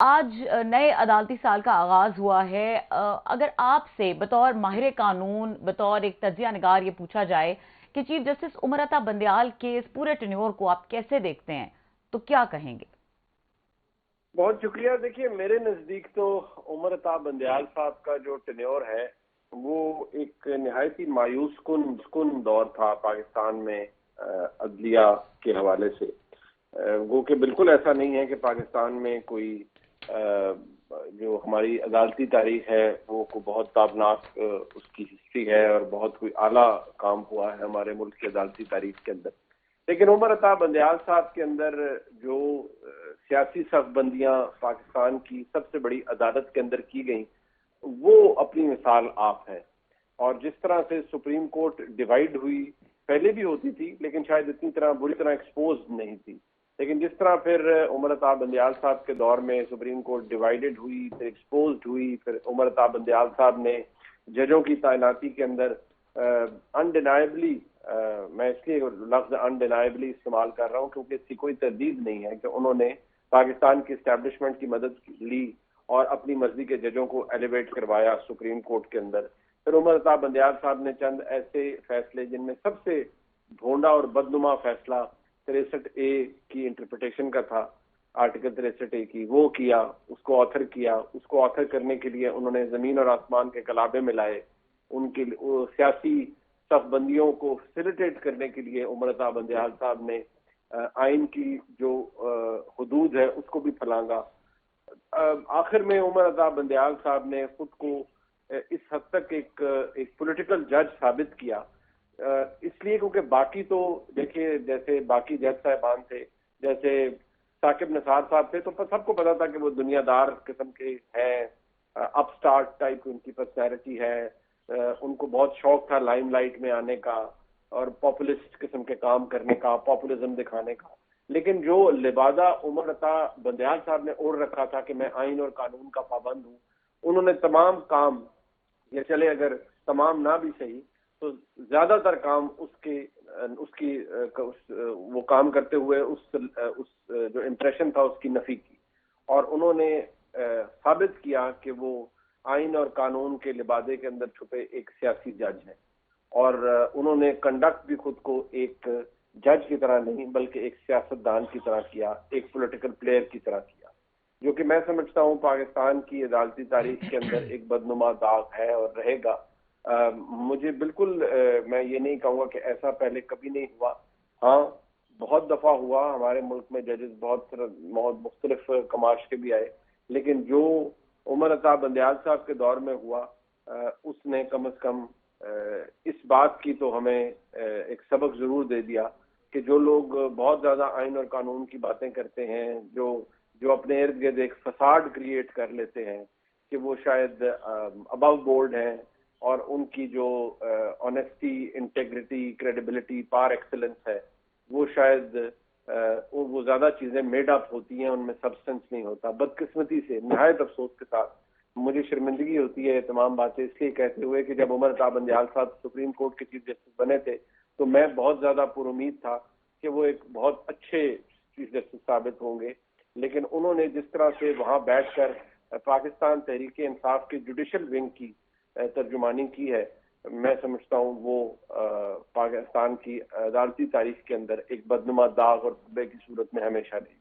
آج نئے عدالتی سال کا آغاز ہوا ہے۔ اگر آپ سے بطور ماہر قانون، بطور ایک تجزیہ نگار یہ پوچھا جائے کہ چیف جسٹس عمر عطا بندیال کے اس پورے ٹینیور کو آپ کیسے دیکھتے ہیں تو کیا کہیں گے؟ بہت شکریہ۔ دیکھیے، میرے نزدیک تو عمر عطا بندیال صاحب کا جو ٹینیور ہے وہ ایک نہایت ہی مایوس کن دور تھا پاکستان میں عدلیہ کے حوالے سے۔ وہ کہ بالکل ایسا نہیں ہے کہ پاکستان میں کوئی جو ہماری عدالتی تاریخ ہے وہ کو بہت تابناک اس کی ہسٹری ہے اور بہت کوئی اعلیٰ کام ہوا ہے ہمارے ملک کی عدالتی تاریخ کے اندر، لیکن عمر عطا بندیال صاحب کے اندر جو سیاسی صف بندیاں پاکستان کی سب سے بڑی عدالت کے اندر کی گئیں وہ اپنی مثال آپ ہے۔ اور جس طرح سے سپریم کورٹ ڈیوائیڈ ہوئی، پہلے بھی ہوتی تھی لیکن شاید اتنی طرح بری طرح ایکسپوز نہیں تھی، لیکن جس طرح پھر عمر عطا بندیال صاحب کے دور میں سپریم کورٹ ڈیوائیڈڈ ہوئی، پھر ایکسپوزڈ ہوئی، پھر عمر عطا بندیال صاحب نے ججوں کی تعیناتی کے اندر انڈینائبلی، میں اس لیے لفظ انڈینائبلی استعمال کر رہا ہوں کیونکہ اس کی کوئی تردید نہیں ہے کہ انہوں نے پاکستان کی اسٹیبلشمنٹ کی مدد لی اور اپنی مرضی کے ججوں کو ایلیویٹ کروایا سپریم کورٹ کے اندر۔ پھر عمر عطا بندیال صاحب نے چند ایسے فیصلے جن میں سب سے بھونڈا اور بدنما فیصلہ 63A کی انٹرپریٹیشن کا تھا، آرٹیکل 63A کی، وہ کیا، اس کو آتھر کیا۔ اس کو آتھر کرنے کے لیے انہوں نے زمین اور آسمان کے کلابے ملائے۔ ان کے سیاسی صف بندیوں کو فیسیلیٹیٹ کرنے کے لیے عمر عطا بندیال صاحب نے آئین کی جو حدود ہے اس کو بھی پھلانگا۔ آخر میں عمر عطا بندیال صاحب نے خود کو اس حد تک ایک پولیٹیکل جج ثابت کیا، اس لیے کیونکہ باقی تو دیکھیے جیسے باقی جج صاحبان تھے، جیسے ثاقب نثار صاحب تھے، تو سب کو پتا تھا کہ وہ دنیا دار قسم کے ہیں، اپ سٹارٹ ٹائپ ان کی پرسنالٹی ہے، ان کو بہت شوق تھا لائم لائٹ میں آنے کا اور پاپولسٹ قسم کے کام کرنے کا، پاپولزم دکھانے کا۔ لیکن جو لبادہ عمر عطا بندیال صاحب نے اوڑھ رکھا تھا کہ میں آئین اور قانون کا پابند ہوں، انہوں نے تمام کام، یا چلے اگر تمام نہ بھی صحیح تو زیادہ تر کام وہ کام کرتے ہوئے اس جو امپریشن تھا اس کی نفی کی، اور انہوں نے ثابت کیا کہ وہ آئین اور قانون کے لبادے کے اندر چھپے ایک سیاسی جج ہیں، اور انہوں نے کنڈکٹ بھی خود کو ایک جج کی طرح نہیں بلکہ ایک سیاستدان کی طرح کیا، ایک پولیٹیکل پلیئر کی طرح کیا، جو کہ میں سمجھتا ہوں پاکستان کی عدالتی تاریخ کے اندر ایک بدنما داغ ہے اور رہے گا۔ مجھے بالکل میں یہ نہیں کہوں گا کہ ایسا پہلے کبھی نہیں ہوا، ہاں بہت دفعہ ہوا، ہمارے ملک میں ججز بہت مختلف کماش کے بھی آئے، لیکن جو عمر عطا بندیال صاحب کے دور میں ہوا اس نے کم از کم اس بات کی تو ہمیں ایک سبق ضرور دے دیا کہ جو لوگ بہت زیادہ آئین اور قانون کی باتیں کرتے ہیں، جو اپنے ارد گرد ایک فساد کریٹ کر لیتے ہیں کہ وہ شاید ابو بورڈ ہیں، اور ان کی جو آنیسٹی، انٹیگریٹی، کریڈیبلٹی، پار ایکسلنس ہے وہ شاید وہ زیادہ چیزیں میڈ اپ ہوتی ہیں، ان میں سبسٹنس نہیں ہوتا۔ بدقسمتی سے، نہایت افسوس کے ساتھ مجھے شرمندگی ہوتی ہے تمام باتیں اس لیے کہتے ہوئے کہ جب عمر عطا بندیال صاحب سپریم کورٹ کے چیف جسٹس بنے تھے تو میں بہت زیادہ پر امید تھا کہ وہ ایک بہت اچھے چیف جسٹس ثابت ہوں گے، لیکن انہوں نے جس طرح سے وہاں بیٹھ کر پاکستان تحریک انصاف کی جوڈیشل ونگ کی ترجمانی کی ہے، میں سمجھتا ہوں وہ پاکستان کی عدالتی تاریخ کے اندر ایک بدنما داغ اور دھبے کی صورت میں ہمیشہ رہی۔